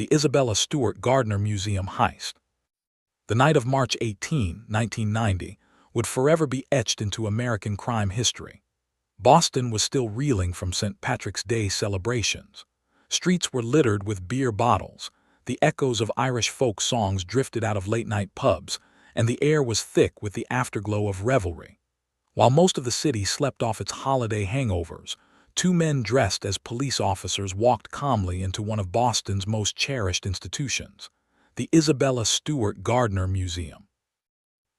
the Isabella Stewart Gardner Museum heist. The night of March 18, 1990, would forever be etched into American crime history. Boston was still reeling from St. Patrick's Day celebrations. Streets were littered with beer bottles, the echoes of Irish folk songs drifted out of late-night pubs, and the air was thick with the afterglow of revelry. While most of the city slept off its holiday hangovers, two men dressed as police officers walked calmly into one of Boston's most cherished institutions, the Isabella Stewart Gardner Museum.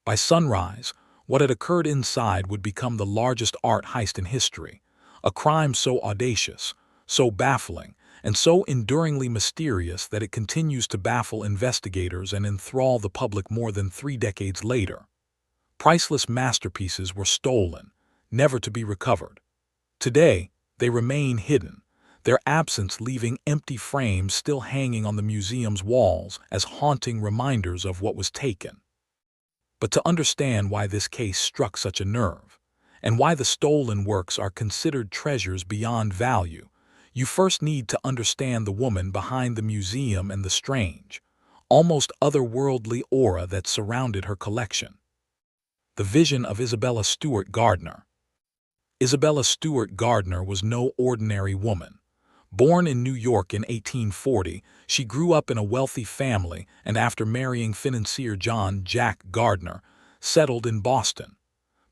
By sunrise, what had occurred inside would become the largest art heist in history, a crime so audacious, so baffling, and so enduringly mysterious that it continues to baffle investigators and enthrall the public more than 3 decades later. Priceless masterpieces were stolen, never to be recovered. Today, they remain hidden, their absence leaving empty frames still hanging on the museum's walls as haunting reminders of what was taken. But to understand why this case struck such a nerve, and why the stolen works are considered treasures beyond value, you first need to understand the woman behind the museum and the strange, almost otherworldly aura that surrounded her collection. The vision of Isabella Stewart Gardner. Isabella Stewart Gardner was no ordinary woman. Born in New York in 1840, she grew up in a wealthy family and after marrying financier John Jack Gardner, settled in Boston.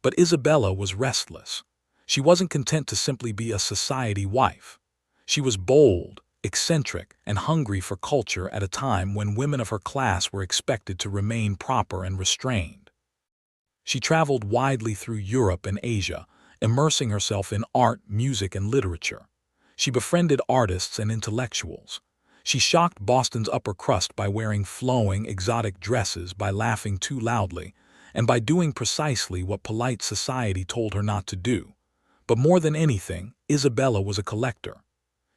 But Isabella was restless. She wasn't content to simply be a society wife. She was bold, eccentric, and hungry for culture at a time when women of her class were expected to remain proper and restrained. She traveled widely through Europe and Asia, immersing herself in art, music, and literature. She befriended artists and intellectuals. She shocked Boston's upper crust by wearing flowing, exotic dresses, by laughing too loudly, and by doing precisely what polite society told her not to do. But more than anything, Isabella was a collector.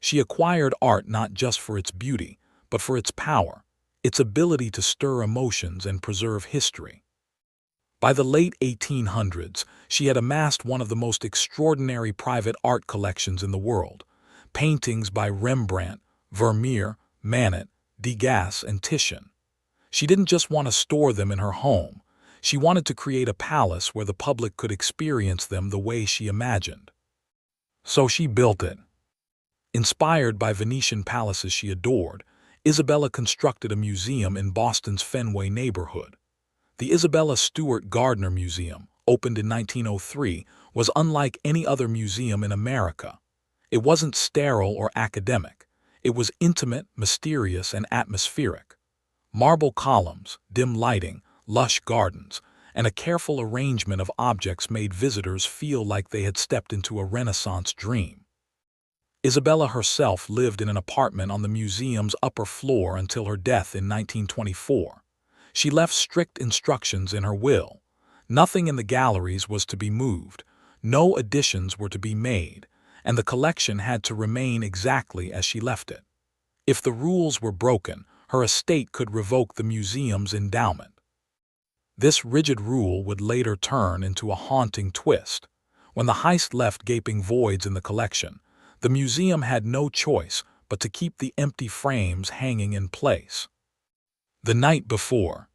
She acquired art not just for its beauty, but for its power, its ability to stir emotions and preserve history. By the late 1800s, she had amassed one of the most extraordinary private art collections in the world. Paintings by Rembrandt, Vermeer, Manet, Degas, and Titian. She didn't just want to store them in her home. She wanted to create a palace where the public could experience them the way she imagined. So she built it. Inspired by Venetian palaces she adored, Isabella constructed a museum in Boston's Fenway neighborhood. The Isabella Stewart Gardner Museum, opened in 1903, was unlike any other museum in America. It wasn't sterile or academic. It was intimate, mysterious, and atmospheric. Marble columns, dim lighting, lush gardens, and a careful arrangement of objects made visitors feel like they had stepped into a Renaissance dream. Isabella herself lived in an apartment on the museum's upper floor until her death in 1924. She left strict instructions in her will. Nothing in the galleries was to be moved, no additions were to be made, and the collection had to remain exactly as she left it. If the rules were broken, her estate could revoke the museum's endowment. This rigid rule would later turn into a haunting twist. When the heist left gaping voids in the collection, the museum had no choice but to keep the empty frames hanging in place. The night before.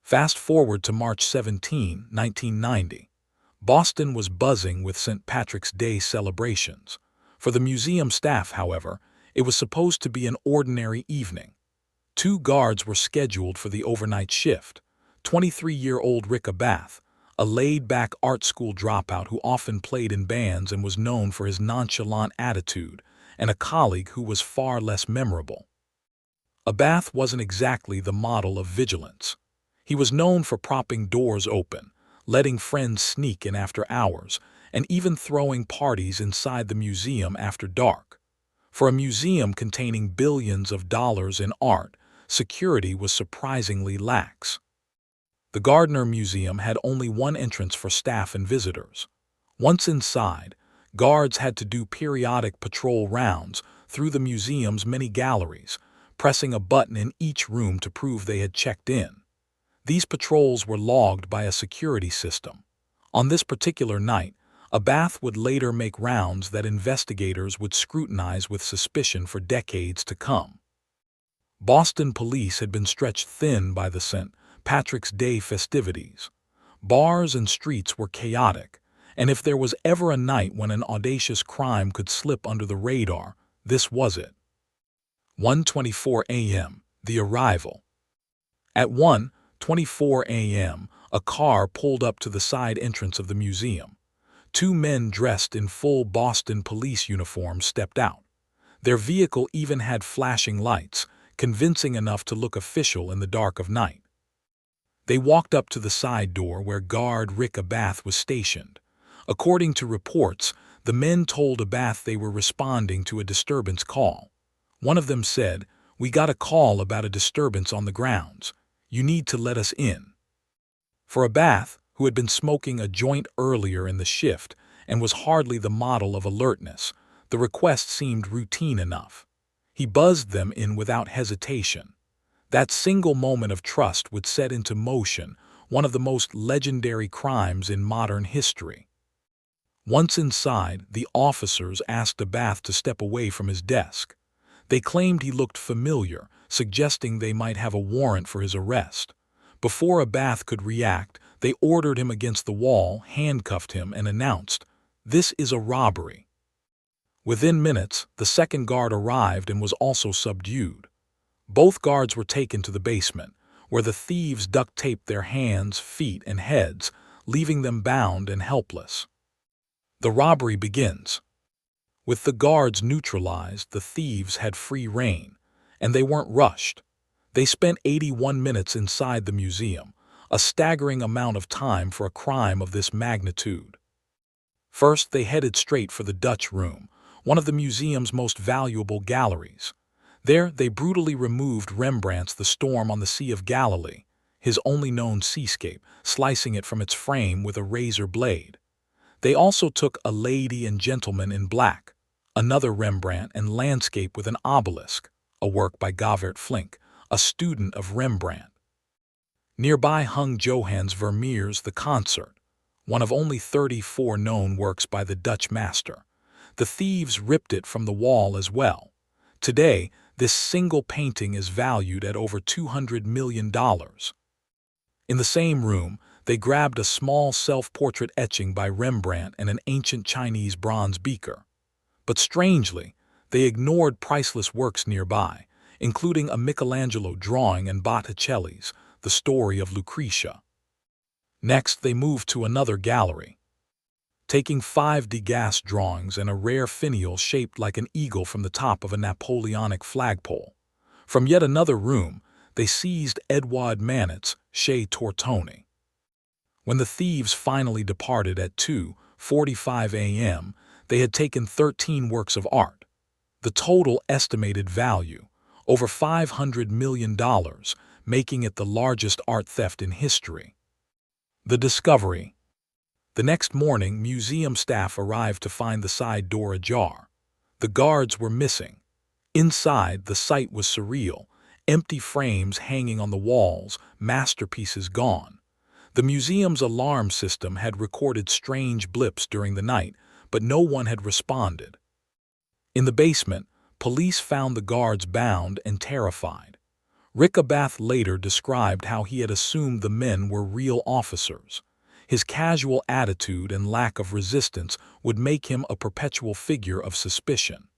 Fast forward to March 17, 1990. Boston was buzzing with St. Patrick's Day celebrations. For the museum staff, however, it was supposed to be an ordinary evening. 2 guards were scheduled for the overnight shift. 23-year-old Rick Abath, a laid-back art school dropout who often played in bands and was known for his nonchalant attitude, and a colleague who was far less memorable. Abath wasn't exactly the model of vigilance. He was known for propping doors open, letting friends sneak in after hours, and even throwing parties inside the museum after dark. For a museum containing billions of dollars in art, security was surprisingly lax. The Gardner Museum had only one entrance for staff and visitors. Once inside, guards had to do periodic patrol rounds through the museum's many galleries, pressing a button in each room to prove they had checked in. These patrols were logged by a security system. On this particular night, Abath would later make rounds that investigators would scrutinize with suspicion for decades to come. Boston police had been stretched thin by the St. Patrick's Day festivities. Bars and streets were chaotic, and if there was ever a night when an audacious crime could slip under the radar, this was it. 1:24 a.m. The arrival. At 1:24 a.m., a car pulled up to the side entrance of the museum. Two men dressed in full Boston police uniforms stepped out. Their vehicle even had flashing lights, convincing enough to look official in the dark of night. They walked up to the side door where guard Rick Abath was stationed. According to reports, the men told Abath they were responding to a disturbance call. One of them said, "We got a call about a disturbance on the grounds. You need to let us in." For Abath, who had been smoking a joint earlier in the shift and was hardly the model of alertness, the request seemed routine enough. He buzzed them in without hesitation. That single moment of trust would set into motion one of the most legendary crimes in modern history. Once inside, the officers asked Abath to step away from his desk. They claimed he looked familiar, suggesting they might have a warrant for his arrest. Before Abath could react, they ordered him against the wall, handcuffed him, and announced, "This is a robbery." Within minutes, the second guard arrived and was also subdued. Both guards were taken to the basement, where the thieves duct-taped their hands, feet, and heads, leaving them bound and helpless. The robbery begins. With the guards neutralized, the thieves had free rein, and they weren't rushed. They spent 81 minutes inside the museum, a staggering amount of time for a crime of this magnitude. First, they headed straight for the Dutch Room, one of the museum's most valuable galleries. There, they brutally removed Rembrandt's The Storm on the Sea of Galilee, his only known seascape, slicing it from its frame with a razor blade. They also took A Lady and Gentleman in Black, another Rembrandt, and Landscape with an Obelisk, a work by Govert Flinck, a student of Rembrandt. Nearby hung Johannes Vermeer's The Concert, one of only 34 known works by the Dutch master. The thieves ripped it from the wall as well. Today, this single painting is valued at over $200 million. In the same room, they grabbed a small self-portrait etching by Rembrandt and an ancient Chinese bronze beaker. But strangely, they ignored priceless works nearby, including a Michelangelo drawing and Botticelli's The Story of Lucretia. Next, they moved to another gallery, taking 5 Degas drawings and a rare finial shaped like an eagle from the top of a Napoleonic flagpole. From yet another room, they seized Edouard Manet's Chez Tortoni. When the thieves finally departed at 2:45 a.m., they had taken 13 works of art. The total estimated value, over $500 million, making it the largest art theft in history. The discovery. The next morning, museum staff arrived to find the side door ajar. The guards were missing. Inside, the sight was surreal. Empty frames hanging on the walls, masterpieces gone. The museum's alarm system had recorded strange blips during the night, but no one had responded. In the basement, police found the guards bound and terrified. Rick Abath later described how he had assumed the men were real officers. His casual attitude and lack of resistance would make him a perpetual figure of suspicion.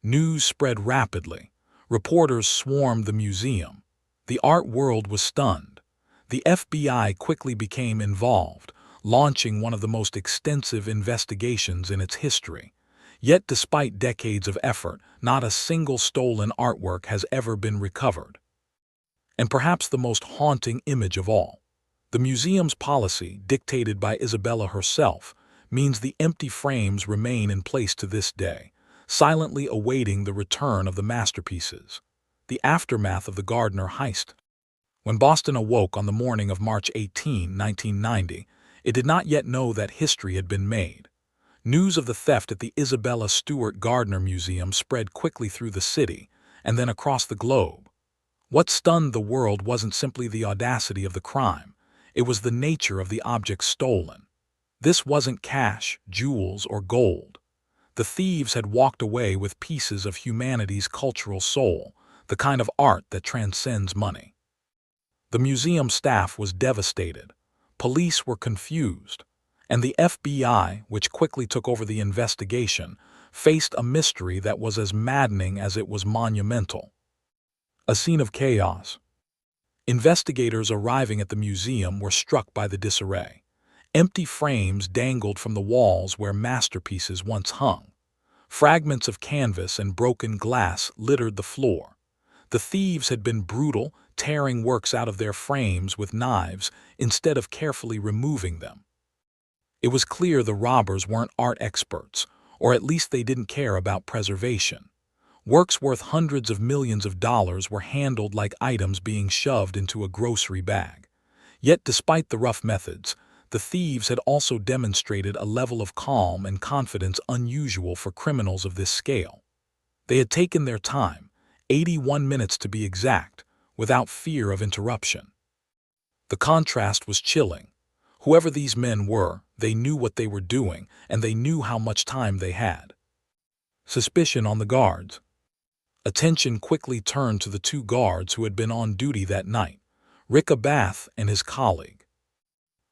News spread rapidly. Reporters swarmed the museum. The art world was stunned. The FBI quickly became involved, launching one of the most extensive investigations in its history. Yet despite decades of effort, not a single stolen artwork has ever been recovered. And perhaps the most haunting image of all, the museum's policy, dictated by Isabella herself, means the empty frames remain in place to this day, silently awaiting the return of the masterpieces. The aftermath of the Gardner heist. When Boston awoke on the morning of March 18, 1990, it did not yet know that history had been made. News of the theft at the Isabella Stewart Gardner Museum spread quickly through the city and then across the globe. What stunned the world wasn't simply the audacity of the crime, it was the nature of the objects stolen. This wasn't cash, jewels, or gold. The thieves had walked away with pieces of humanity's cultural soul, the kind of art that transcends money. The museum staff was devastated, police were confused, and the FBI, which quickly took over the investigation, faced a mystery that was as maddening as it was monumental. A scene of chaos. Investigators arriving at the museum were struck by the disarray. Empty frames dangled from the walls where masterpieces once hung. Fragments of canvas and broken glass littered the floor. The thieves had been brutal, tearing works out of their frames with knives instead of carefully removing them. It was clear the robbers weren't art experts, or at least they didn't care about preservation. Works worth hundreds of millions of dollars were handled like items being shoved into a grocery bag. Yet despite the rough methods, the thieves had also demonstrated a level of calm and confidence unusual for criminals of this scale. They had taken their time, 81 minutes to be exact, without fear of interruption. The contrast was chilling. Whoever these men were, they knew what they were doing, and they knew how much time they had. Suspicion on the guards. Attention quickly turned to the two guards who had been on duty that night, Rick Abath and his colleague.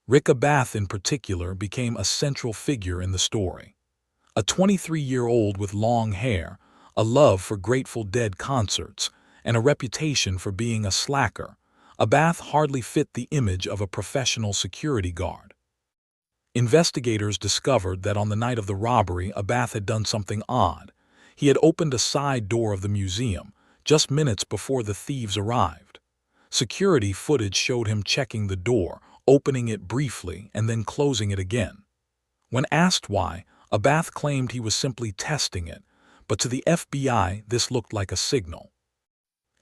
Rick Abath in particular became a central figure in the story. A 23-year-old with long hair, a love for Grateful Dead concerts, and a reputation for being a slacker, Abath hardly fit the image of a professional security guard. Investigators discovered that on the night of the robbery, Abath had done something odd. He had opened a side door of the museum just minutes before the thieves arrived. Security footage showed him checking the door, opening it briefly and then closing it again. When asked why, Abath claimed he was simply testing it, but to the FBI this looked like a signal.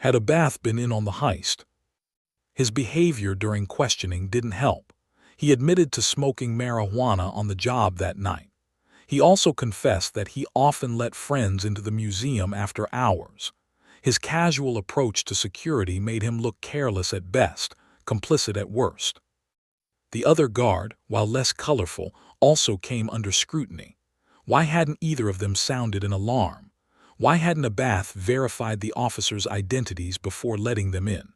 Had Abath been in on the heist? His behavior during questioning didn't help. He admitted to smoking marijuana on the job that night. He also confessed that he often let friends into the museum after hours. His casual approach to security made him look careless at best, complicit at worst. The other guard, while less colorful, also came under scrutiny. Why hadn't either of them sounded an alarm? Why hadn't Abath verified the officers' identities before letting them in?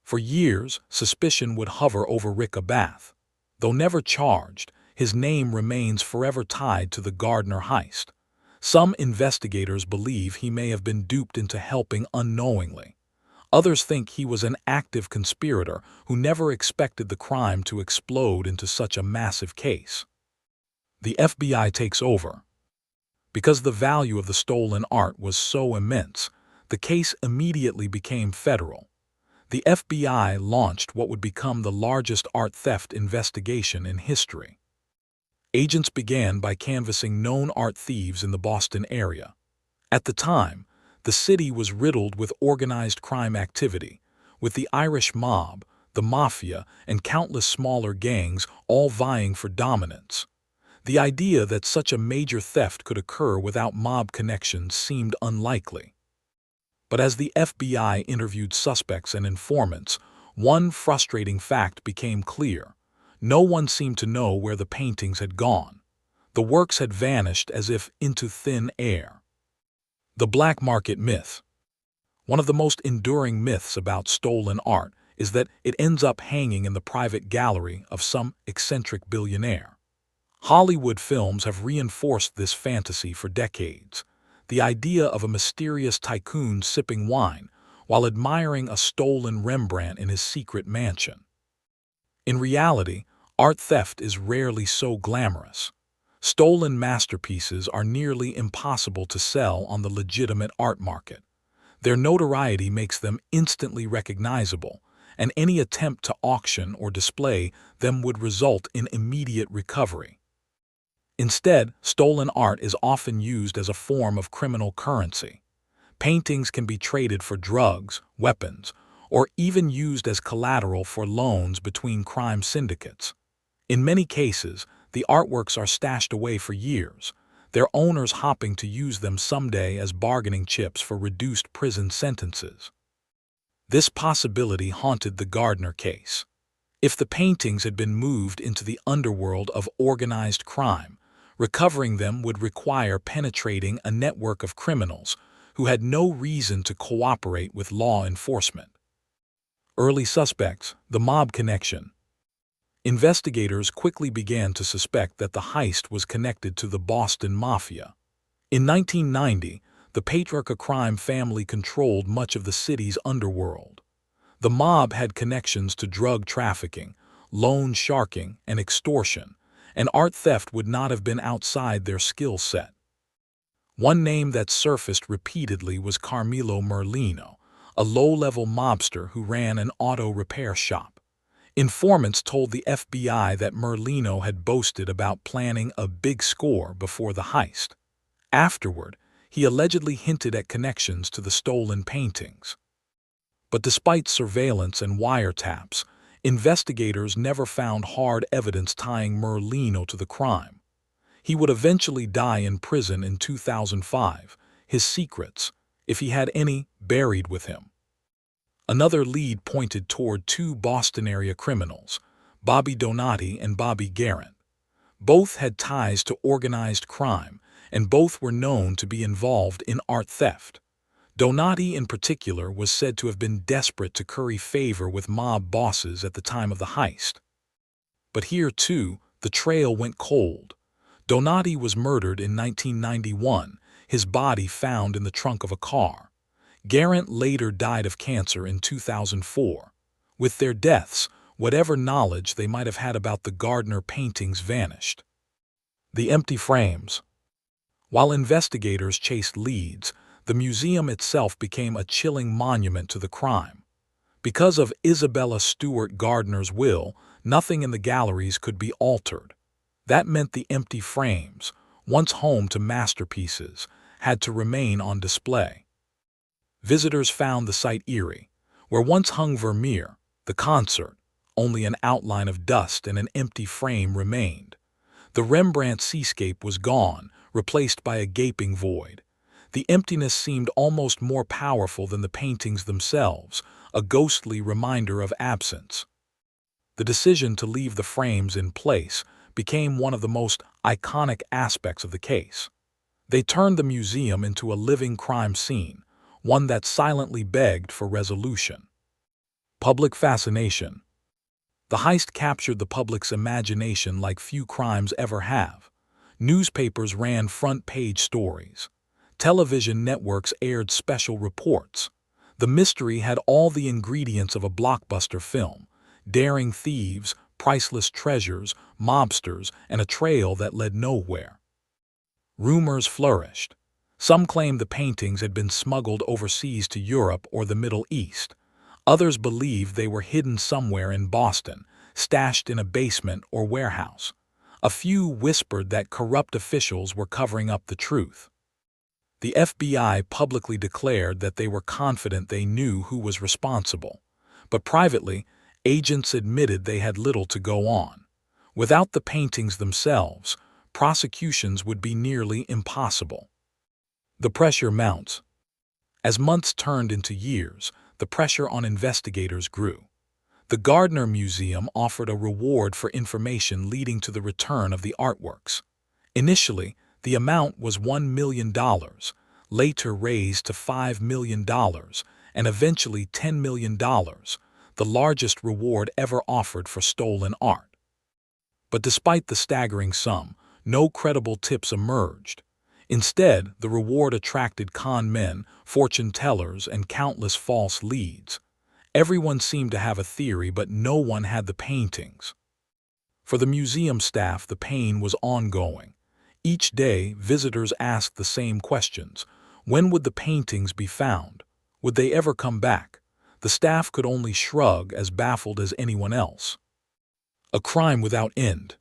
For years, suspicion would hover over Rick Abath. Though never charged, his name remains forever tied to the Gardner heist. Some investigators believe he may have been duped into helping unknowingly. Others think he was an active conspirator who never expected the crime to explode into such a massive case. The FBI takes over. Because the value of the stolen art was so immense, the case immediately became federal. The FBI launched what would become the largest art theft investigation in history. Agents began by canvassing known art thieves in the Boston area. At the time, the city was riddled with organized crime activity, with the Irish mob, the mafia, and countless smaller gangs all vying for dominance. The idea that such a major theft could occur without mob connections seemed unlikely. But as the FBI interviewed suspects and informants, one frustrating fact became clear. No one seemed to know where the paintings had gone. The works had vanished as if into thin air. The black market myth. One of the most enduring myths about stolen art is that it ends up hanging in the private gallery of some eccentric billionaire. Hollywood films have reinforced this fantasy for decades. The idea of a mysterious tycoon sipping wine while admiring a stolen Rembrandt in his secret mansion. In reality, art theft is rarely so glamorous. Stolen masterpieces are nearly impossible to sell on the legitimate art market. Their notoriety makes them instantly recognizable, and any attempt to auction or display them would result in immediate recovery. Instead, stolen art is often used as a form of criminal currency. Paintings can be traded for drugs, weapons, or even used as collateral for loans between crime syndicates. In many cases, the artworks are stashed away for years, their owners hoping to use them someday as bargaining chips for reduced prison sentences. This possibility haunted the Gardner case. If the paintings had been moved into the underworld of organized crime, recovering them would require penetrating a network of criminals who had no reason to cooperate with law enforcement. Early suspects, the mob connection. Investigators quickly began to suspect that the heist was connected to the Boston Mafia. In 1990, the Patriarca crime family controlled much of the city's underworld. The mob had connections to drug trafficking, loan sharking, and extortion, and art theft would not have been outside their skill set. One name that surfaced repeatedly was Carmelo Merlino, a low-level mobster who ran an auto repair shop. Informants told the FBI that Merlino had boasted about planning a big score before the heist. Afterward, he allegedly hinted at connections to the stolen paintings. But despite surveillance and wiretaps, investigators never found hard evidence tying Merlino to the crime. He would eventually die in prison in 2005, his secrets, if he had any, buried with him. Another lead pointed toward two Boston-area criminals, Bobby Donati and Bobby Garrett. Both had ties to organized crime, and both were known to be involved in art theft. Donati in particular was said to have been desperate to curry favor with mob bosses at the time of the heist. But here, too, the trail went cold. Donati was murdered in 1991, his body found in the trunk of a car. Garrett later died of cancer in 2004. With their deaths, whatever knowledge they might have had about the Gardner paintings vanished. The empty frames. While investigators chased leads, the museum itself became a chilling monument to the crime. Because of Isabella Stewart Gardner's will, nothing in the galleries could be altered. That meant the empty frames, once home to masterpieces, had to remain on display. Visitors found the site eerie. Where once hung Vermeer, the concert, only an outline of dust and an empty frame remained. The Rembrandt seascape was gone, replaced by a gaping void. The emptiness seemed almost more powerful than the paintings themselves, a ghostly reminder of absence. The decision to leave the frames in place became one of the most iconic aspects of the case. They turned the museum into a living crime scene, one that silently begged for resolution. Public fascination. The heist captured the public's imagination like few crimes ever have. Newspapers ran front-page stories. Television networks aired special reports. The mystery had all the ingredients of a blockbuster film: daring thieves, priceless treasures, mobsters, and a trail that led nowhere. Rumors flourished. Some claimed the paintings had been smuggled overseas to Europe or the Middle East. Others believed they were hidden somewhere in Boston, stashed in a basement or warehouse. A few whispered that corrupt officials were covering up the truth. The FBI publicly declared that they were confident they knew who was responsible. But privately, agents admitted they had little to go on. Without the paintings themselves, prosecutions would be nearly impossible. The pressure mounts. As months turned into years, the pressure on investigators grew. The Gardner Museum offered a reward for information leading to the return of the artworks. Initially, the amount was $1 million, later raised to $5 million, and eventually $10 million, the largest reward ever offered for stolen art. But despite the staggering sum, no credible tips emerged. Instead, the reward attracted con men, fortune tellers, and countless false leads. Everyone seemed to have a theory, but no one had the paintings. For the museum staff, the pain was ongoing. Each day, visitors asked the same questions. When would the paintings be found? Would they ever come back? The staff could only shrug, as baffled as anyone else. A crime without end.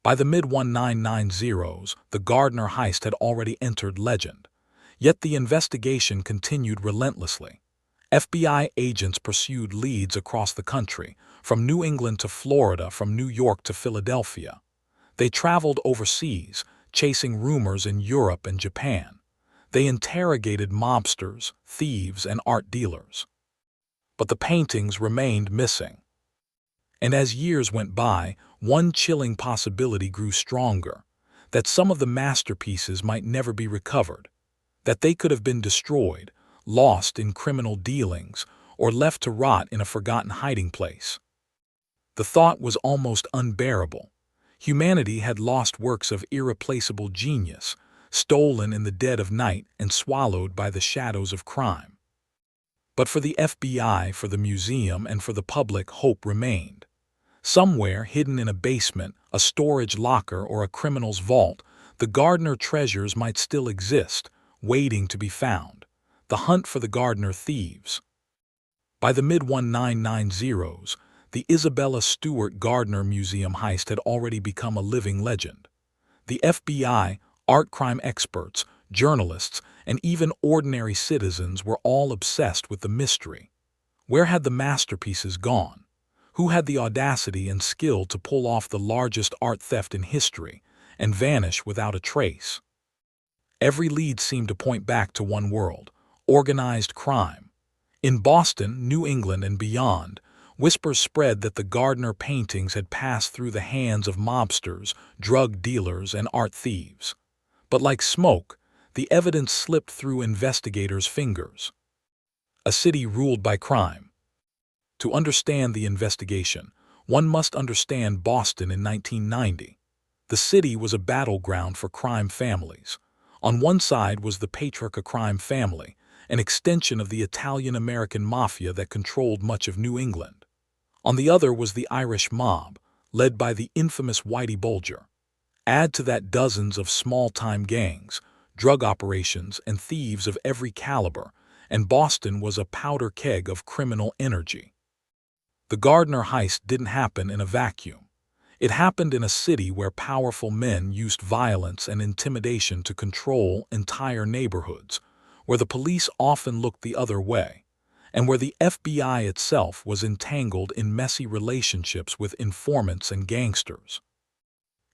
By the mid-1990s, the Gardner heist had already entered legend. Yet the investigation continued relentlessly. FBI agents pursued leads across the country, from New England to Florida, from New York to Philadelphia. They traveled overseas, chasing rumors in Europe and Japan. They interrogated mobsters, thieves, and art dealers. But the paintings remained missing. And as years went by, one chilling possibility grew stronger: that some of the masterpieces might never be recovered. that they could have been destroyed, lost in criminal dealings, or left to rot in a forgotten hiding place. The thought was almost unbearable. Humanity had lost works of irreplaceable genius, stolen in the dead of night and swallowed by the shadows of crime. But for the FBI, for the museum, and for the public, hope remained. Somewhere, hidden in a basement, a storage locker, or a criminal's vault, the Gardner treasures might still exist, waiting to be found. The hunt for the Gardner thieves. By the mid-1990s, the Isabella Stewart Gardner Museum heist had already become a living legend. The FBI, art crime experts, journalists, and even ordinary citizens were all obsessed with the mystery. Where had the masterpieces gone? Who had the audacity and skill to pull off the largest art theft in history and vanish without a trace? Every lead seemed to point back to one world: organized crime. In Boston, New England, and beyond, whispers spread that the Gardner paintings had passed through the hands of mobsters, drug dealers, and art thieves. But like smoke, the evidence slipped through investigators' fingers. A city ruled by crime. To understand the investigation, one must understand Boston in 1990. The city was a battleground for crime families. On one side was the Patriarca crime family, an extension of the Italian-American mafia that controlled much of New England. On the other was the Irish mob, led by the infamous Whitey Bulger. Add to that dozens of small-time gangs, drug operations, and thieves of every caliber, and Boston was a powder keg of criminal energy. The Gardner heist didn't happen in a vacuum. It happened in a city where powerful men used violence and intimidation to control entire neighborhoods, where the police often looked the other way, and where the FBI itself was entangled in messy relationships with informants and gangsters.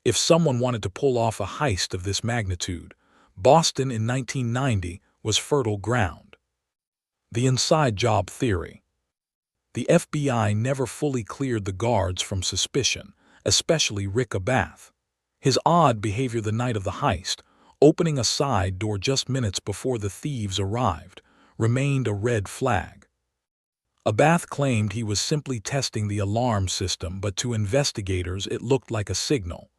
If someone wanted to pull off a heist of this magnitude, Boston in 1990 was fertile ground. The inside job theory. The FBI never fully cleared the guards from suspicion, especially Rick Abath. His odd behavior the night of the heist, opening a side door just minutes before the thieves arrived, remained a red flag. Abath claimed he was simply testing the alarm system, but to investigators it looked like a signal.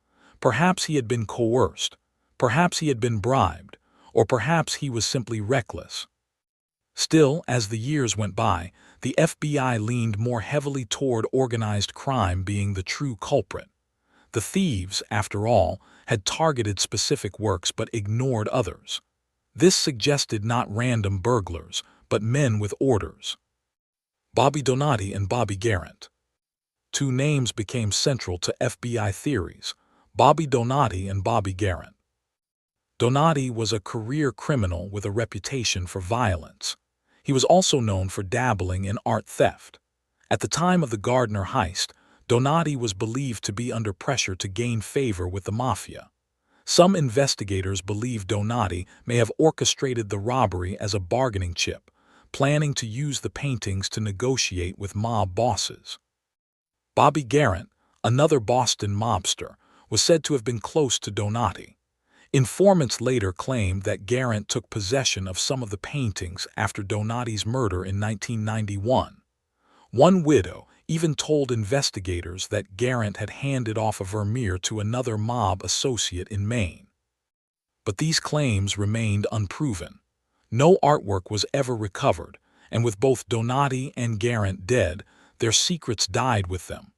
Perhaps he had been coerced, perhaps he had been bribed, or perhaps he was simply reckless. Still, as the years went by, the FBI leaned more heavily toward organized crime being the true culprit. The thieves, after all, had targeted specific works but ignored others. This suggested not random burglars, but men with orders. Bobby Donati and Bobby Garrett. Two names became central to FBI theories: Bobby Donati and Bobby Garrett. Donati was a career criminal with a reputation for violence. He was also known for dabbling in art theft. At the time of the Gardner heist, Donati was believed to be under pressure to gain favor with the mafia. Some investigators believe Donati may have orchestrated the robbery as a bargaining chip, planning to use the paintings to negotiate with mob bosses. Bobby Garrett, another Boston mobster, was said to have been close to Donati. Informants later claimed that Garrett took possession of some of the paintings after Donati's murder in 1991. One widow even told investigators that Garrett had handed off a Vermeer to another mob associate in Maine. But these claims remained unproven. No artwork was ever recovered, and with both Donati and Garrett dead, their secrets died with them.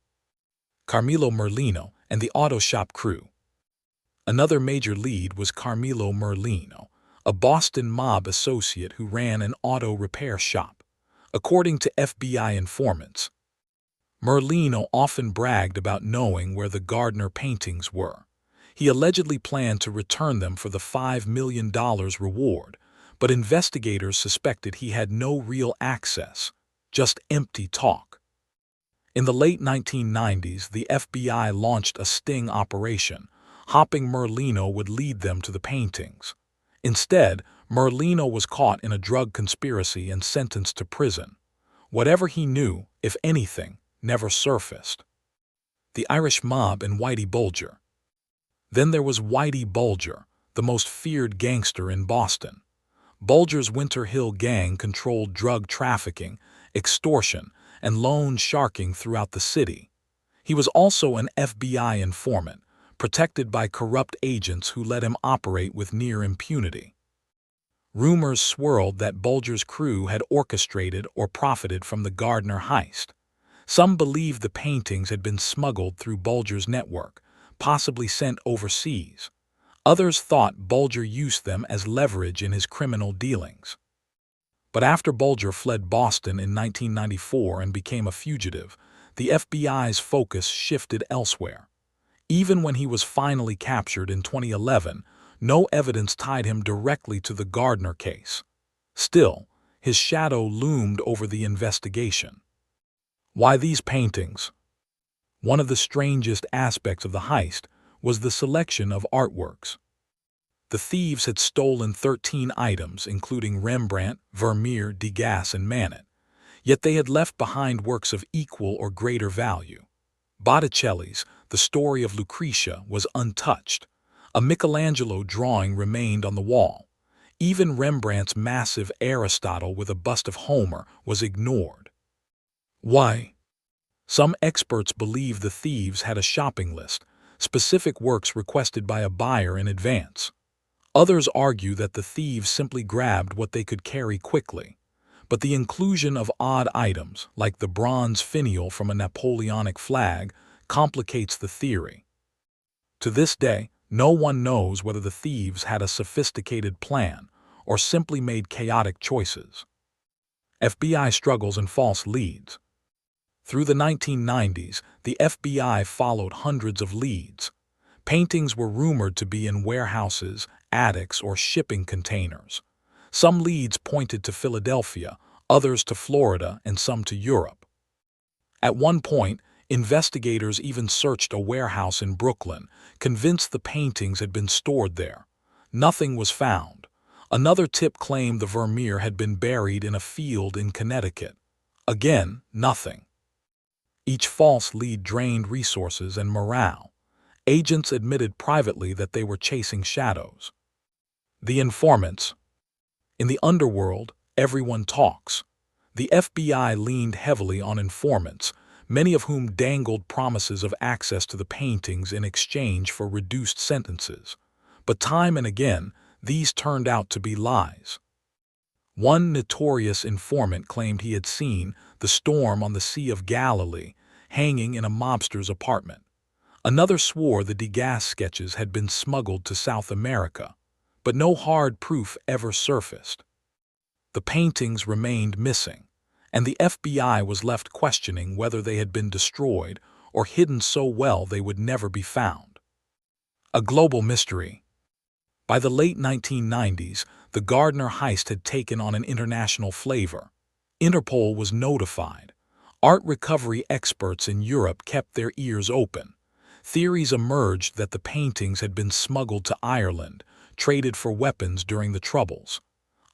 Carmelo Merlino and the auto shop crew. Another major lead was Carmelo Merlino, a Boston mob associate who ran an auto repair shop. According to FBI informants, Merlino often bragged about knowing where the Gardner paintings were. He allegedly planned to return them for the $5 million reward, but investigators suspected he had no real access, just empty talk. In the late 1990s, the FBI launched a sting operation, hoping Merlino would lead them to the paintings. Instead, Merlino was caught in a drug conspiracy and sentenced to prison. Whatever he knew, if anything, never surfaced. The Irish mob and Whitey Bulger. Then there was Whitey Bulger, the most feared gangster in Boston. Bulger's Winter Hill gang controlled drug trafficking, extortion, and loan sharking throughout the city. He was also an FBI informant, protected by corrupt agents who let him operate with near impunity. Rumors swirled that Bulger's crew had orchestrated or profited from the Gardner heist. Some believed the paintings had been smuggled through Bulger's network, possibly sent overseas. Others thought Bulger used them as leverage in his criminal dealings. But after Bulger fled Boston in 1994 and became a fugitive, the FBI's focus shifted elsewhere. Even when he was finally captured in 2011, no evidence tied him directly to the Gardner case. Still, his shadow loomed over the investigation. Why these paintings? One of the strangest aspects of the heist was the selection of artworks. The thieves had stolen 13 items, including Rembrandt, Vermeer, Degas, and Manet, yet they had left behind works of equal or greater value. Botticelli's The Story of Lucretia was untouched. A Michelangelo drawing remained on the wall. Even Rembrandt's massive Aristotle with a bust of Homer was ignored. Why? Some experts believe the thieves had a shopping list, specific works requested by a buyer in advance. Others argue that the thieves simply grabbed what they could carry quickly. But the inclusion of odd items, like the bronze finial from a Napoleonic flag, complicates the theory. To this day, no one knows whether the thieves had a sophisticated plan or simply made chaotic choices. FBI struggles and false leads. Through the 1990s, the FBI followed hundreds of leads. Paintings were rumored to be in warehouses, attics, or shipping containers. Some leads pointed to Philadelphia, others to Florida, and some to Europe. At one point, investigators even searched a warehouse in Brooklyn, convinced the paintings had been stored there. Nothing was found. Another tip claimed the Vermeer had been buried in a field in Connecticut. Again, nothing. Each false lead drained resources and morale. Agents admitted privately that they were chasing shadows. The informants. In the underworld, everyone talks. The FBI leaned heavily on informants, many of whom dangled promises of access to the paintings in exchange for reduced sentences. But time and again, these turned out to be lies. One notorious informant claimed he had seen the storm on the Sea of Galilee hanging in a mobster's apartment. Another swore the Degas sketches had been smuggled to South America, but no hard proof ever surfaced. The paintings remained missing, and the FBI was left questioning whether they had been destroyed or hidden so well they would never be found. A global mystery. By the late 1990s, the Gardner heist had taken on an international flavor. Interpol was notified. Art recovery experts in Europe kept their ears open. Theories emerged that the paintings had been smuggled to Ireland, traded for weapons during the Troubles.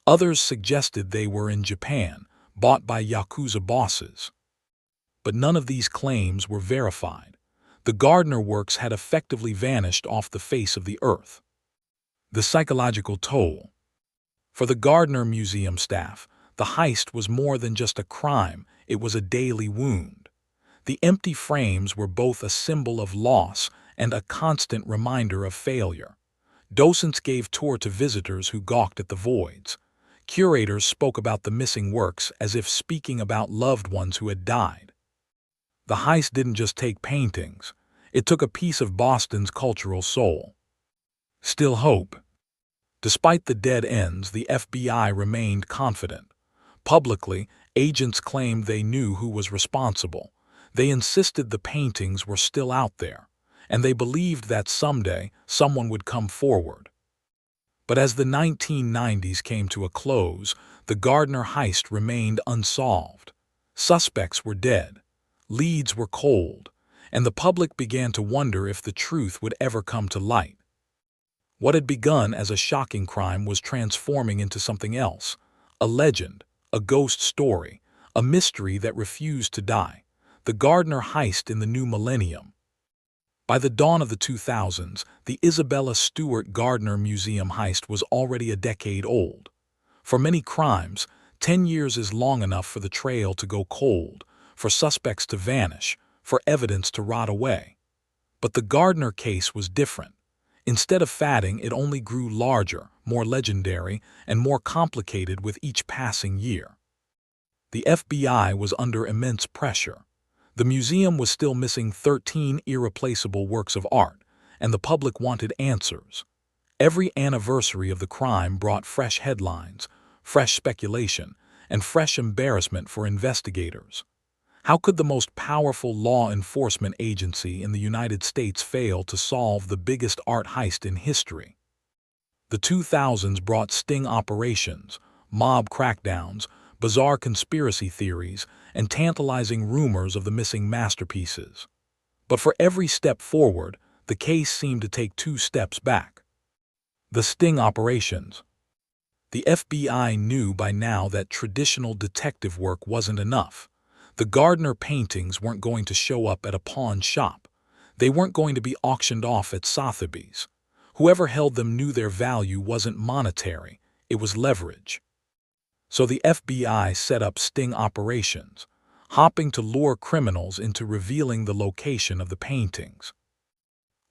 Others suggested they were in Japan, bought by Yakuza bosses. But none of these claims were verified. The Gardner works had effectively vanished off the face of the earth. The psychological toll. For the Gardner Museum staff, the heist was more than just a crime, it was a daily wound. The empty frames were both a symbol of loss and a constant reminder of failure. Docents gave tour to visitors who gawked at the voids. Curators spoke about the missing works as if speaking about loved ones who had died. The heist didn't just take paintings, it took a piece of Boston's cultural soul. Still hope. Despite the dead ends, the FBI remained confident. Publicly, agents claimed they knew who was responsible. They insisted the paintings were still out there, and they believed that someday someone would come forward. But as the 1990s came to a close, the Gardner heist remained unsolved. Suspects were dead, leads were cold, and the public began to wonder if the truth would ever come to light. What had begun as a shocking crime was transforming into something else, a legend, a ghost story, a mystery that refused to die. The Gardner heist in the new millennium. By the dawn of the 2000s, the Isabella Stewart Gardner Museum heist was already a decade old. For many crimes, 10 years is long enough for the trail to go cold, for suspects to vanish, for evidence to rot away. But the Gardner case was different. Instead of fatting, it only grew larger, more legendary, and more complicated with each passing year. The FBI was under immense pressure. The museum was still missing 13 irreplaceable works of art, and the public wanted answers. Every anniversary of the crime brought fresh headlines, fresh speculation, and fresh embarrassment for investigators. How could the most powerful law enforcement agency in the United States fail to solve the biggest art heist in history? The 2000s brought sting operations, mob crackdowns, bizarre conspiracy theories, and tantalizing rumors of the missing masterpieces. But for every step forward, the case seemed to take 2 steps back. The sting operations. The FBI knew by now that traditional detective work wasn't enough. The Gardner paintings weren't going to show up at a pawn shop. They weren't going to be auctioned off at Sotheby's. Whoever held them knew their value wasn't monetary, it was leverage. So the FBI set up sting operations, hoping to lure criminals into revealing the location of the paintings.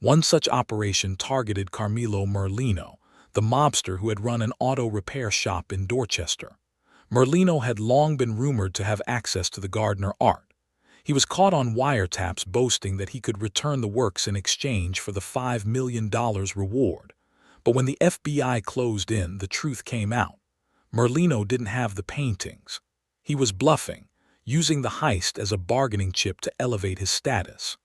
One such operation targeted Carmelo Merlino, the mobster who had run an auto repair shop in Dorchester. Merlino had long been rumored to have access to the Gardner art. He was caught on wiretaps boasting that he could return the works in exchange for the $5 million reward. But when the FBI closed in, the truth came out. Merlino didn't have the paintings. He was bluffing, using the heist as a bargaining chip to elevate his status.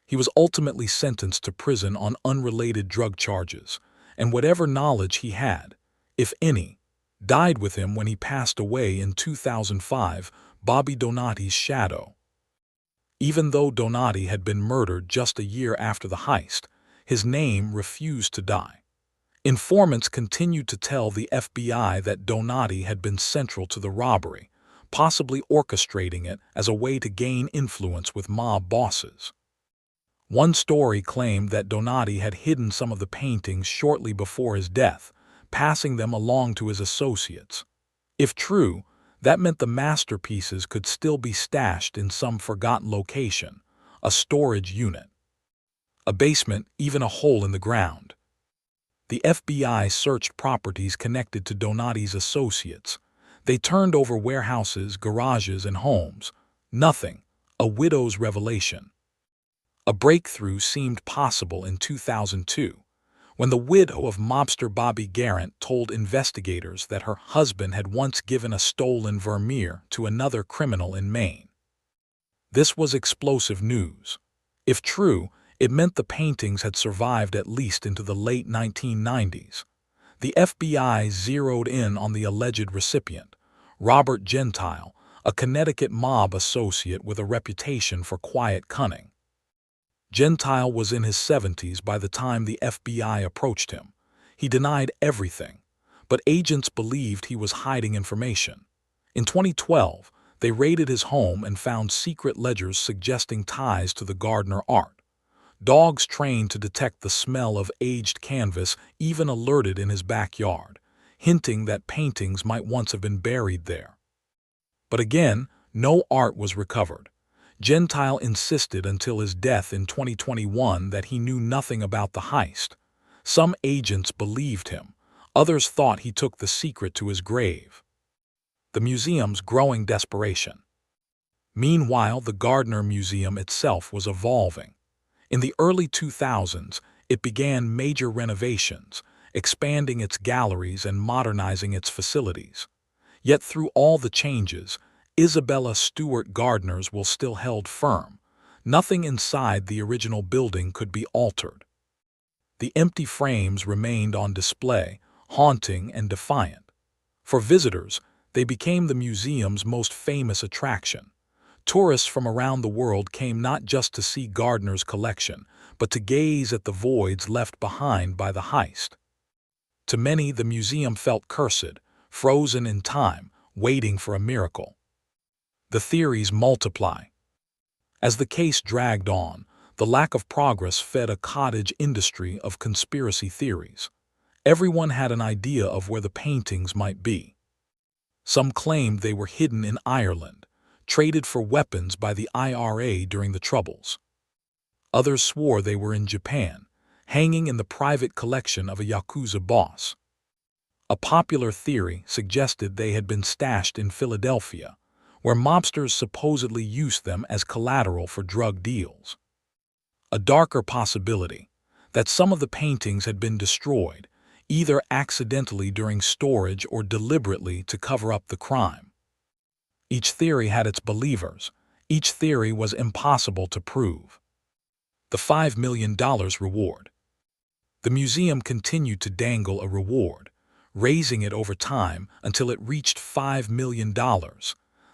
He was ultimately sentenced to prison on unrelated drug charges, and whatever knowledge he had, if any, died with him when he passed away in 2005, Bobby Donati's shadow. Even though Donati had been murdered just a year after the heist, his name refused to die. Informants continued to tell the FBI that Donati had been central to the robbery, possibly orchestrating it as a way to gain influence with mob bosses. One story claimed that Donati had hidden some of the paintings shortly before his death, passing them along to his associates. If true, that meant the masterpieces could still be stashed in some forgotten location, a storage unit, a basement, even a hole in the ground. The FBI searched properties connected to Donati's associates. They turned over warehouses, garages, and homes. Nothing. A widow's revelation. A breakthrough seemed possible in 2002, when the widow of mobster Bobby Garrett told investigators that her husband had once given a stolen Vermeer to another criminal in Maine. This was explosive news. If true, it meant the paintings had survived at least into the late 1990s. The FBI zeroed in on the alleged recipient, Robert Gentile, a Connecticut mob associate with a reputation for quiet cunning. Gentile was in his 70s by the time the FBI approached him. He denied everything, but agents believed he was hiding information. In 2012, they raided his home and found secret ledgers suggesting ties to the Gardner art. Dogs trained to detect the smell of aged canvas even alerted in his backyard, hinting that paintings might once have been buried there. But again, no art was recovered. Gentile insisted until his death in 2021 that he knew nothing about the heist. Some agents believed him. Others thought he took the secret to his grave. The museum's growing desperation. Meanwhile, the Gardner Museum itself was evolving. In the early 2000s, it began major renovations, expanding its galleries and modernizing its facilities. Yet through all the changes, Isabella Stewart Gardner's will still held firm. Nothing inside the original building could be altered. The empty frames remained on display, haunting and defiant. For visitors, they became the museum's most famous attraction. Tourists from around the world came not just to see Gardner's collection, but to gaze at the voids left behind by the heist. To many, the museum felt cursed, frozen in time, waiting for a miracle. The theories multiply. As the case dragged on, the lack of progress fed a cottage industry of conspiracy theories. Everyone had an idea of where the paintings might be. Some claimed they were hidden in Ireland, traded for weapons by the IRA during the Troubles. Others swore they were in Japan, hanging in the private collection of a Yakuza boss. A popular theory suggested they had been stashed in Philadelphia, where mobsters supposedly used them as collateral for drug deals. A darker possibility, that some of the paintings had been destroyed, either accidentally during storage or deliberately to cover up the crime. Each theory had its believers. Each theory was impossible to prove. The $5 million reward. The museum continued to dangle a reward, raising it over time until it reached $5 million,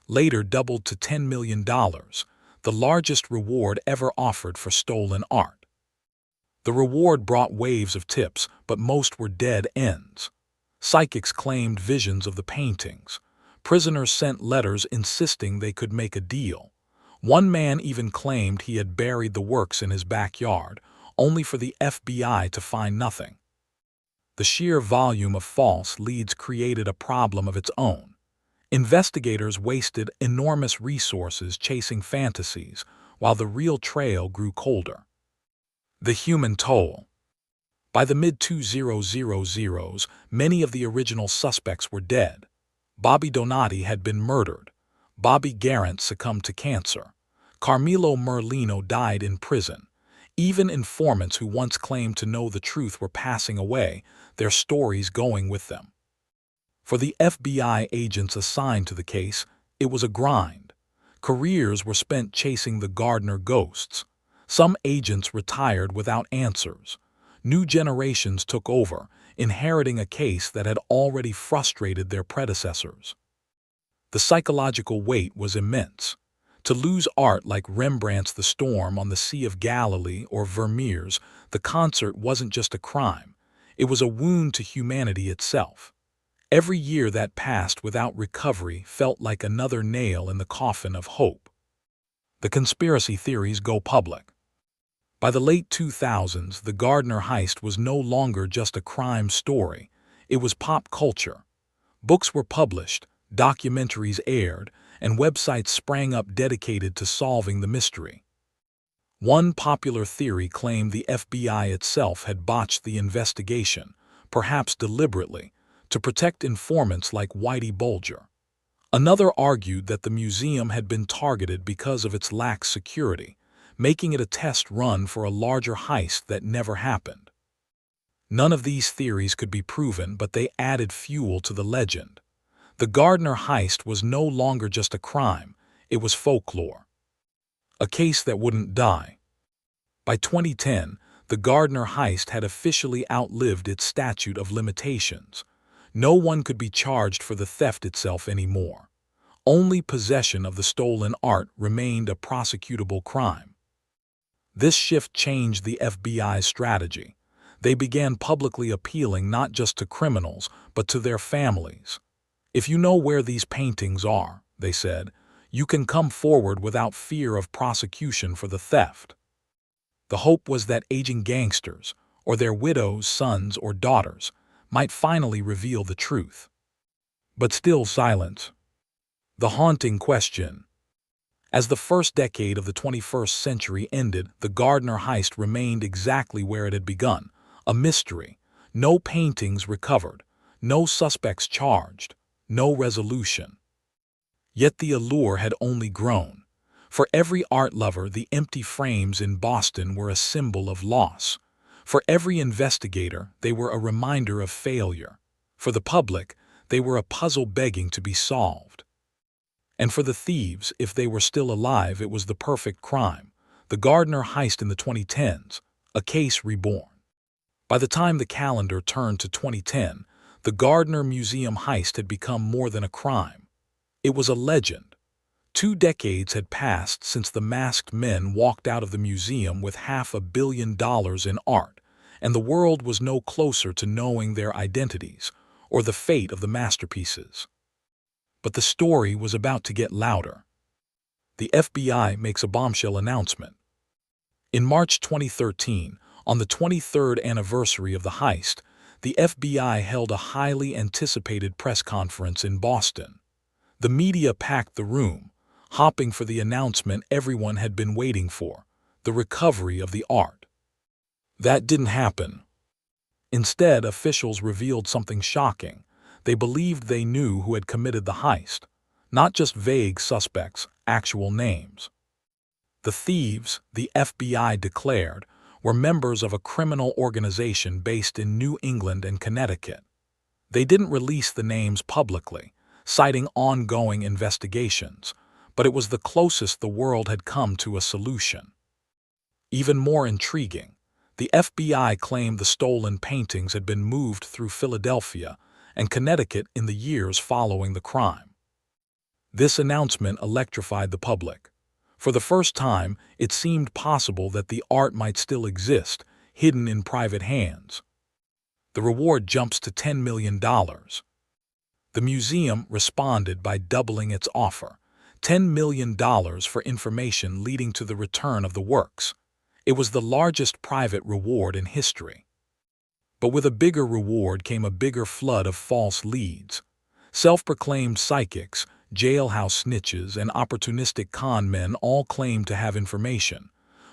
later doubled to $10 million, the largest reward ever offered for stolen art. The reward brought waves of tips, but most were dead ends. Psychics claimed visions of the paintings. Prisoners sent letters insisting they could make a deal. One man even claimed he had buried the works in his backyard, only for the FBI to find nothing. The sheer volume of false leads created a problem of its own. Investigators wasted enormous resources chasing fantasies, while the real trail grew colder. The human toll. By the mid-2000s, many of the original suspects were dead. Bobby Donati had been murdered. Bobby Garant succumbed to cancer. Carmelo Merlino died in prison. Even informants who once claimed to know the truth were passing away, their stories going with them. For the FBI agents assigned to the case, it was a grind. Careers were spent chasing the Gardner ghosts. Some agents retired without answers. New generations took over, inheriting a case that had already frustrated their predecessors. The psychological weight was immense. To lose art like Rembrandt's The Storm on the Sea of Galilee or Vermeer's The Concert wasn't just a crime. It was a wound to humanity itself. Every year that passed without recovery felt like another nail in the coffin of hope. The conspiracy theories go public. By the late 2000s, the Gardner heist was no longer just a crime story. It was pop culture. Books were published, documentaries aired, and websites sprang up dedicated to solving the mystery. One popular theory claimed the FBI itself had botched the investigation, perhaps deliberately, to protect informants like Whitey Bulger. Another argued that the museum had been targeted because of its lax security, making it a test run for a larger heist that never happened. None of these theories could be proven, but they added fuel to the legend. The Gardner heist was no longer just a crime, it was folklore. A case that wouldn't die. By 2010, the Gardner heist had officially outlived its statute of limitations. No one could be charged for the theft itself anymore. Only possession of the stolen art remained a prosecutable crime. This shift changed the FBI's strategy. They began publicly appealing not just to criminals, but to their families. If you know where these paintings are, they said, you can come forward without fear of prosecution for the theft. The hope was that aging gangsters, or their widows, sons, or daughters, might finally reveal the truth. But still silence. The haunting question. As the first decade of the 21st century ended, the Gardner heist remained exactly where it had begun, a mystery. No paintings recovered, no suspects charged, no resolution. Yet the allure had only grown. For every art lover, the empty frames in Boston were a symbol of loss. For every investigator, they were a reminder of failure. For the public, they were a puzzle begging to be solved. And for the thieves, if they were still alive, it was the perfect crime. The Gardner heist in the 2010s, a case reborn. By the time the calendar turned to 2010, the Gardner Museum heist had become more than a crime. It was a legend. 2 decades had passed since the masked men walked out of the museum with $500 million in art, and the world was no closer to knowing their identities or the fate of the masterpieces. But the story was about to get louder. The FBI makes a bombshell announcement. In March 2013, on the 23rd anniversary of the heist, the FBI held a highly anticipated press conference in Boston. The media packed the room, hoping for the announcement everyone had been waiting for, the recovery of the art. That didn't happen. Instead, officials revealed something shocking. They believed they knew who had committed the heist, not just vague suspects, actual names. The thieves, the FBI declared, were members of a criminal organization based in New England and Connecticut. They didn't release the names publicly, citing ongoing investigations, but it was the closest the world had come to a solution. Even more intriguing, the FBI claimed the stolen paintings had been moved through Philadelphia and Connecticut in the years following the crime. This announcement electrified the public. For the first time, it seemed possible that the art might still exist, hidden in private hands. The reward jumps to $10 million. The museum responded by doubling its offer, $10 million for information leading to the return of the works. It was the largest private reward in history. But with a bigger reward came a bigger flood of false leads. Self-proclaimed psychics, jailhouse snitches, and opportunistic con men all claimed to have information.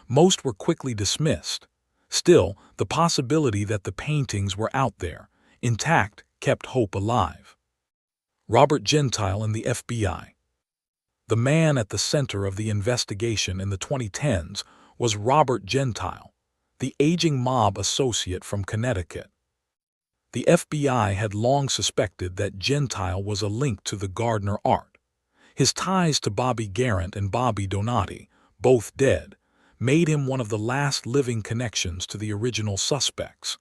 Most were quickly dismissed. Still, the possibility that the paintings were out there, intact, kept hope alive. Robert Gentile and the FBI. The man at the center of the investigation in the 2010s was Robert Gentile, the aging mob associate from Connecticut. The FBI had long suspected that Gentile was a link to the Gardner art. His ties to Bobby Garrett and Bobby Donati, both dead, made him one of the last living connections to the original suspects.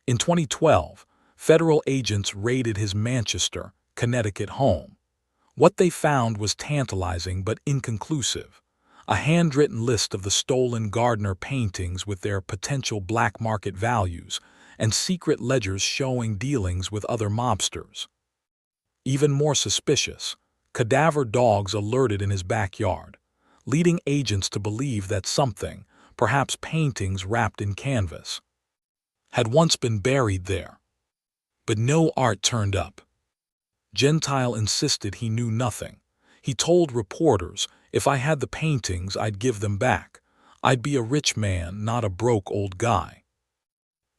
In 2012, federal agents raided his Manchester, Connecticut home. What they found was tantalizing but inconclusive. A handwritten list of the stolen Gardner paintings with their potential black market values and secret ledgers showing dealings with other mobsters. Even more suspicious, cadaver dogs alerted in his backyard, leading agents to believe that something, perhaps paintings wrapped in canvas, had once been buried there. But no art turned up. Gentile insisted he knew nothing. He told reporters, "If I had the paintings, I'd give them back. I'd be a rich man, not a broke old guy."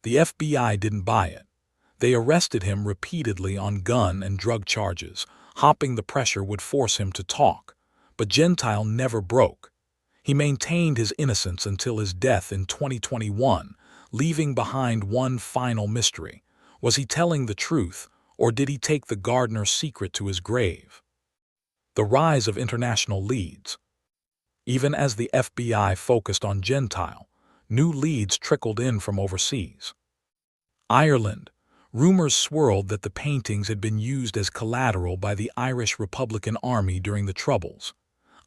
The FBI didn't buy it. They arrested him repeatedly on gun and drug charges, hoping the pressure would force him to talk. But Gentile never broke. He maintained his innocence until his death in 2021, leaving behind one final mystery. Was he telling the truth, or did he take the Gardner secret to his grave? The rise of international leads. Even as the FBI focused on Gentile, new leads trickled in from overseas. Ireland. Rumors swirled that the paintings had been used as collateral by the Irish Republican Army during the Troubles.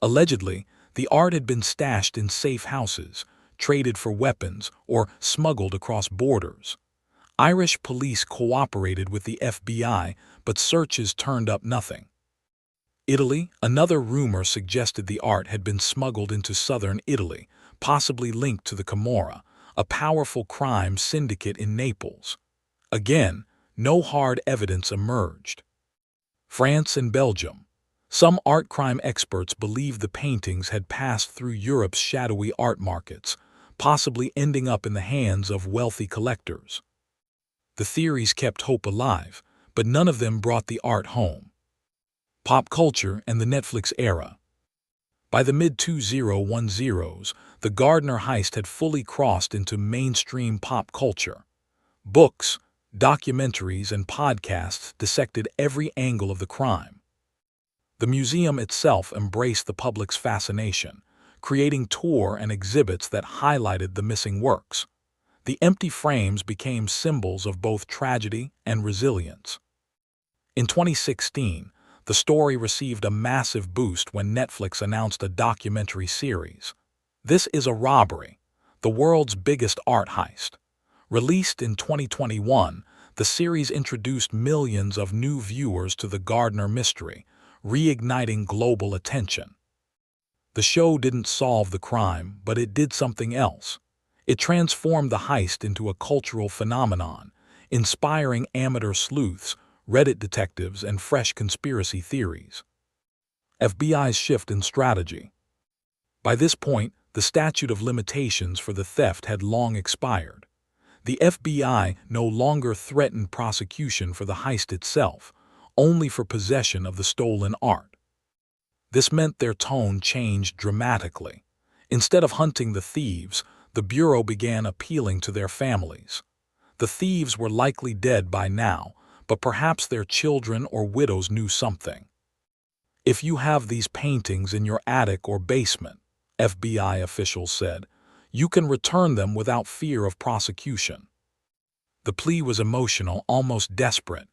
Allegedly, the art had been stashed in safe houses, traded for weapons, or smuggled across borders. Irish police cooperated with the FBI, but searches turned up nothing. Italy. Another rumor suggested the art had been smuggled into southern Italy, possibly linked to the Camorra, a powerful crime syndicate in Naples. Again, no hard evidence emerged. France and Belgium. Some art crime experts believe the paintings had passed through Europe's shadowy art markets, possibly ending up in the hands of wealthy collectors. The theories kept hope alive, but none of them brought the art home. Pop culture and the Netflix era. By the mid-2010s, the Gardner heist had fully crossed into mainstream pop culture. Books, documentaries, and podcasts dissected every angle of the crime. The museum itself embraced the public's fascination, creating tours and exhibits that highlighted the missing works. The empty frames became symbols of both tragedy and resilience. In 2016, the story received a massive boost when Netflix announced a documentary series. This is a Robbery, the world's biggest art heist. Released in 2021, the series introduced millions of new viewers to the Gardner mystery, reigniting global attention. The show didn't solve the crime, but it did something else. It transformed the heist into a cultural phenomenon, inspiring amateur sleuths, Reddit detectives, and fresh conspiracy theories. FBI's shift in strategy. By this point, the statute of limitations for the theft had long expired. The FBI no longer threatened prosecution for the heist itself, only for possession of the stolen art. This meant their tone changed dramatically. Instead of hunting the thieves, the Bureau began appealing to their families. The thieves were likely dead by now, but perhaps their children or widows knew something. "If you have these paintings in your attic or basement," FBI officials said, "you can return them without fear of prosecution." The plea was emotional, almost desperate,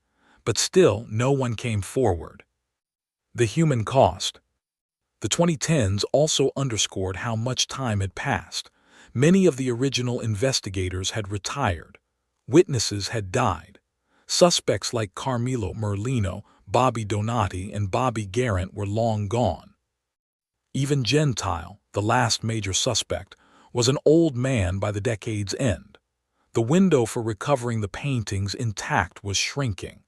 but still no one came forward. The human cost. The 2010s also underscored how much time had passed. Many of the original investigators had retired. Witnesses had died. Suspects like Carmelo Merlino, Bobby Donati, and Bobby Garrett were long gone. Even Gentile, the last major suspect, was an old man by the decade's end. The window for recovering the paintings intact was shrinking.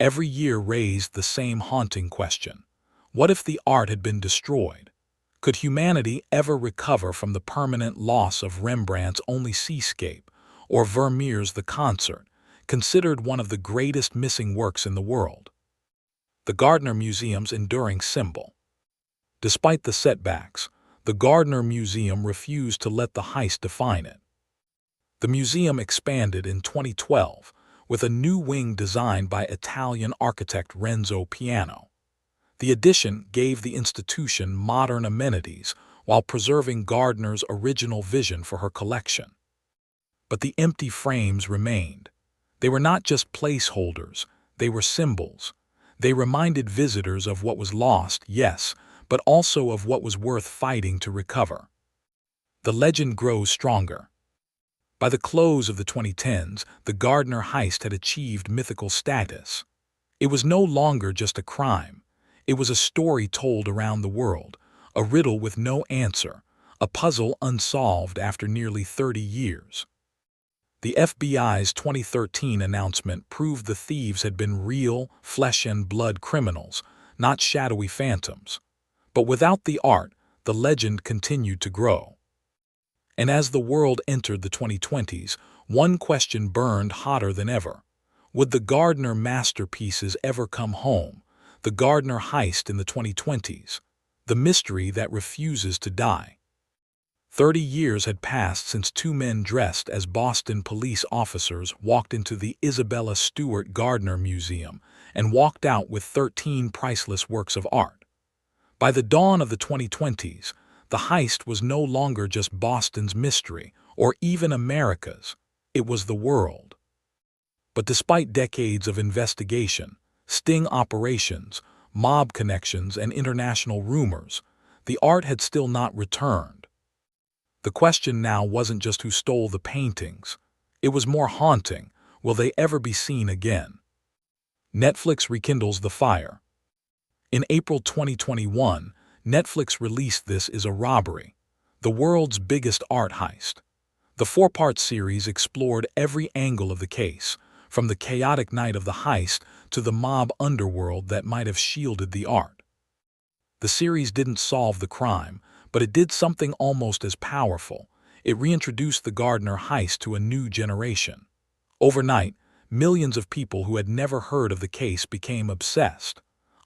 Every year raised the same haunting question. What if the art had been destroyed? Could humanity ever recover from the permanent loss of Rembrandt's Only Seascape or Vermeer's The Concert, considered one of the greatest missing works in the world? The Gardner Museum's enduring symbol. Despite the setbacks, the Gardner Museum refused to let the heist define it. The museum expanded in 2012 with a new wing designed by Italian architect Renzo Piano. The addition gave the institution modern amenities while preserving Gardner's original vision for her collection. But the empty frames remained. They were not just placeholders, they were symbols. They reminded visitors of what was lost, yes, but also of what was worth fighting to recover. The legend grows stronger. By the close of the 2010s, the Gardner heist had achieved mythical status. It was no longer just a crime. It was a story told around the world, a riddle with no answer, a puzzle unsolved after nearly 30 years. The FBI's 2013 announcement proved the thieves had been real, flesh-and-blood criminals, not shadowy phantoms. But without the art, the legend continued to grow. And as the world entered the 2020s, one question burned hotter than ever. Would the Gardner masterpieces ever come home? The Gardner heist in the 2020s, the mystery that refuses to die. 30 years had passed since two men dressed as Boston police officers walked into the Isabella Stewart Gardner Museum and walked out with 13 priceless works of art. By the dawn of the 2020s, the heist was no longer just Boston's mystery or even America's, it was the world. But despite decades of investigation, sting operations, mob connections, and international rumors, the art had still not returned. The question now wasn't just who stole the paintings. It was more haunting. Will they ever be seen again? Netflix rekindles the fire. In April 2021, Netflix released This Is a Robbery, the world's biggest art heist. The four-part series explored every angle of the case, from the chaotic night of the heist to the mob underworld that might have shielded the art. The series didn't solve the crime, but it did something almost as powerful. It reintroduced the Gardner heist to a new generation. Overnight, millions of people who had never heard of the case became obsessed.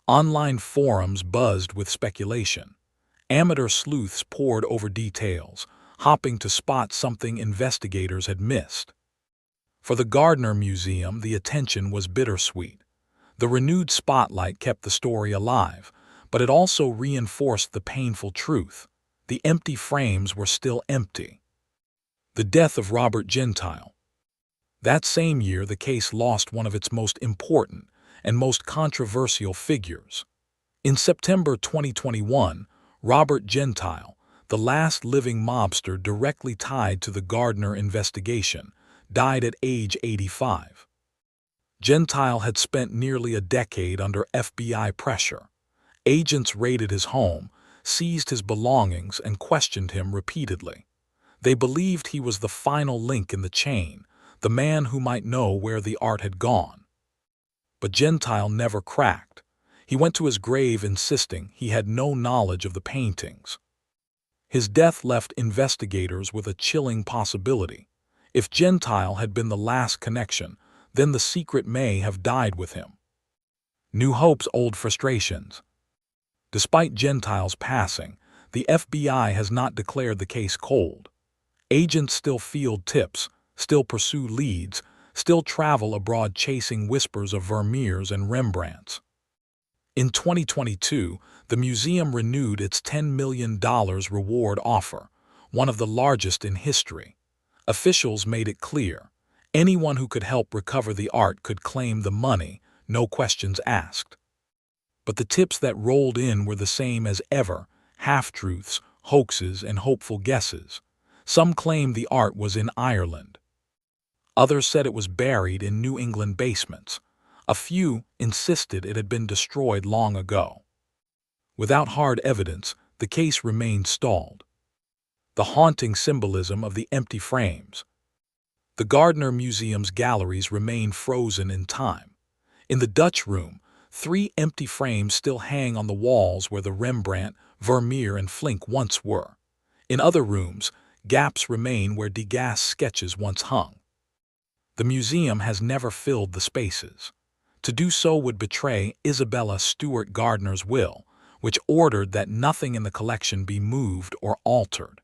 Online forums buzzed with speculation. Amateur sleuths pored over details, hoping to spot something investigators had missed. For the Gardner Museum, the attention was bittersweet. The renewed spotlight kept the story alive, but it also reinforced the painful truth. The empty frames were still empty. The death of Robert Gentile. That same year, the case lost one of its most important and most controversial figures. In September 2021, Robert Gentile, the last living mobster directly tied to the Gardner investigation, died at age 85. Gentile had spent nearly a decade under FBI pressure. Agents raided his home, seized his belongings, and questioned him repeatedly. They believed he was the final link in the chain, the man who might know where the art had gone. But Gentile never cracked. He went to his grave insisting he had no knowledge of the paintings. His death left investigators with a chilling possibility. If Gentile had been the last connection, then the secret may have died with him. New Hope's old frustrations. Despite Gentile's passing, the FBI has not declared the case cold. Agents still field tips, still pursue leads, still travel abroad chasing whispers of Vermeers and Rembrandts. In 2022, the museum renewed its $10 million reward offer, one of the largest in history. Officials made it clear, anyone who could help recover the art could claim the money, no questions asked. But the tips that rolled in were the same as ever, half-truths, hoaxes, and hopeful guesses. Some claimed the art was in Ireland. Others said it was buried in New England basements. A few insisted it had been destroyed long ago. Without hard evidence, the case remained stalled. The haunting symbolism of the empty frames. The Gardner Museum's galleries remain frozen in time. In the Dutch room, 3 empty frames still hang on the walls where the Rembrandt, Vermeer, and Flink once were. In other rooms, gaps remain where Degas' sketches once hung. The museum has never filled the spaces. To do so would betray Isabella Stewart Gardner's will, which ordered that nothing in the collection be moved or altered.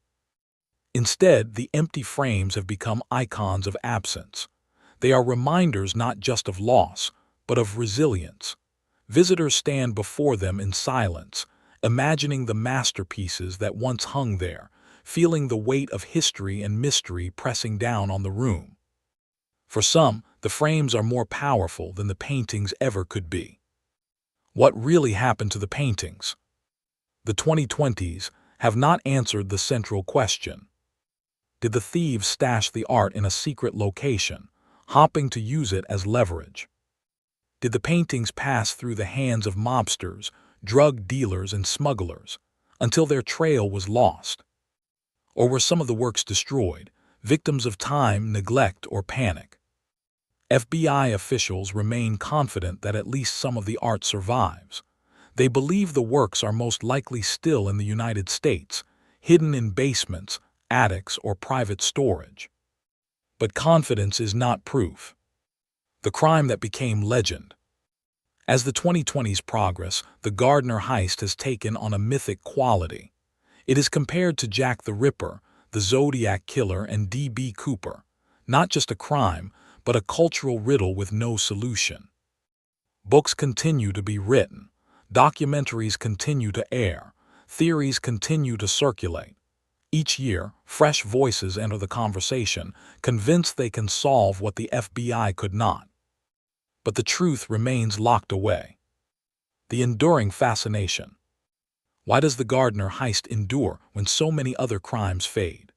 Instead, the empty frames have become icons of absence. They are reminders not just of loss, but of resilience. Visitors stand before them in silence, imagining the masterpieces that once hung there, feeling the weight of history and mystery pressing down on the room. For some, the frames are more powerful than the paintings ever could be. What really happened to the paintings? The 2020s have not answered the central question. Did the thieves stash the art in a secret location, hoping to use it as leverage? Did the paintings pass through the hands of mobsters, drug dealers, and smugglers, until their trail was lost? Or were some of the works destroyed, victims of time, neglect, or panic? FBI officials remain confident that at least some of the art survives. They believe the works are most likely still in the United States, hidden in basements, attics, or private storage. But confidence is not proof. The crime that became legend. As the 2020s progress, the Gardner heist has taken on a mythic quality. It is compared to Jack the Ripper, the Zodiac Killer, and D.B. Cooper, not just a crime, but a cultural riddle with no solution. Books continue to be written, documentaries continue to air, theories continue to circulate. Each year, fresh voices enter the conversation, convinced they can solve what the FBI could not. But the truth remains locked away. The enduring fascination. Why does the Gardner heist endure when so many other crimes fade?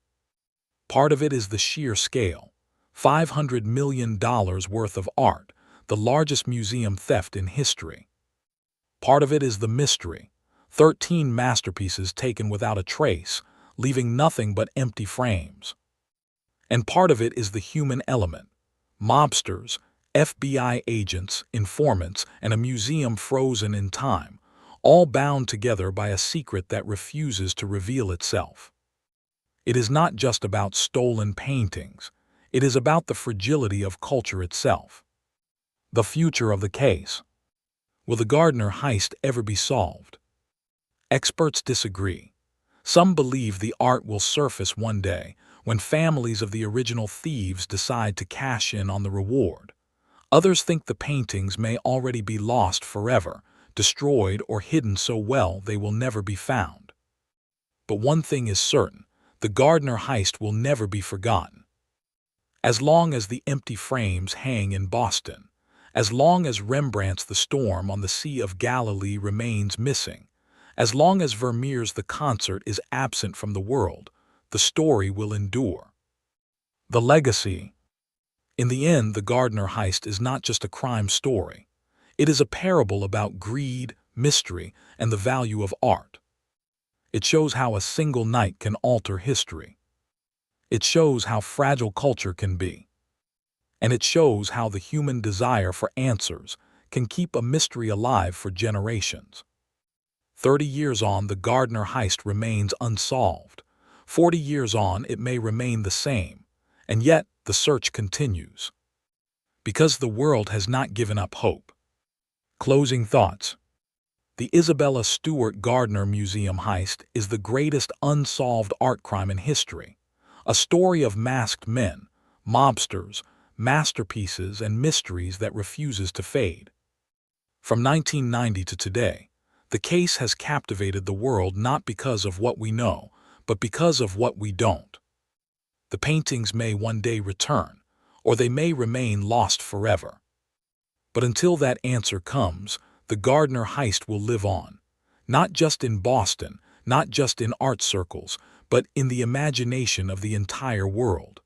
Part of it is the sheer scale. $500 million worth of art, the largest museum theft in history. Part of it is the mystery. 13 masterpieces taken without a trace, leaving nothing but empty frames. And part of it is the human element. Mobsters, FBI agents, informants, and a museum frozen in time, all bound together by a secret that refuses to reveal itself. It is not just about stolen paintings. It is about the fragility of culture itself. The future of the case. Will the Gardner heist ever be solved? Experts disagree. Some believe the art will surface one day when families of the original thieves decide to cash in on the reward. Others think the paintings may already be lost forever, destroyed, or hidden so well they will never be found. But one thing is certain, the Gardner heist will never be forgotten. As long as the empty frames hang in Boston, as long as Rembrandt's The Storm on the Sea of Galilee remains missing, as long as Vermeer's The Concert is absent from the world, the story will endure. The legacy. In the end, the Gardner heist is not just a crime story. It is a parable about greed, mystery, and the value of art. It shows how a single night can alter history. It shows how fragile culture can be. and it shows how the human desire for answers can keep a mystery alive for generations. 30 years on, the Gardner heist remains unsolved. 40 years on, it may remain the same, and yet the search continues. Because the world has not given up hope. Closing thoughts. The Isabella Stewart Gardner Museum heist is the greatest unsolved art crime in history, a story of masked men, mobsters, masterpieces, and mysteries that refuses to fade. From 1990 to today, the case has captivated the world not because of what we know, but because of what we don't. The paintings may one day return, or they may remain lost forever. But until that answer comes, the Gardner heist will live on, not just in Boston, not just in art circles, but in the imagination of the entire world.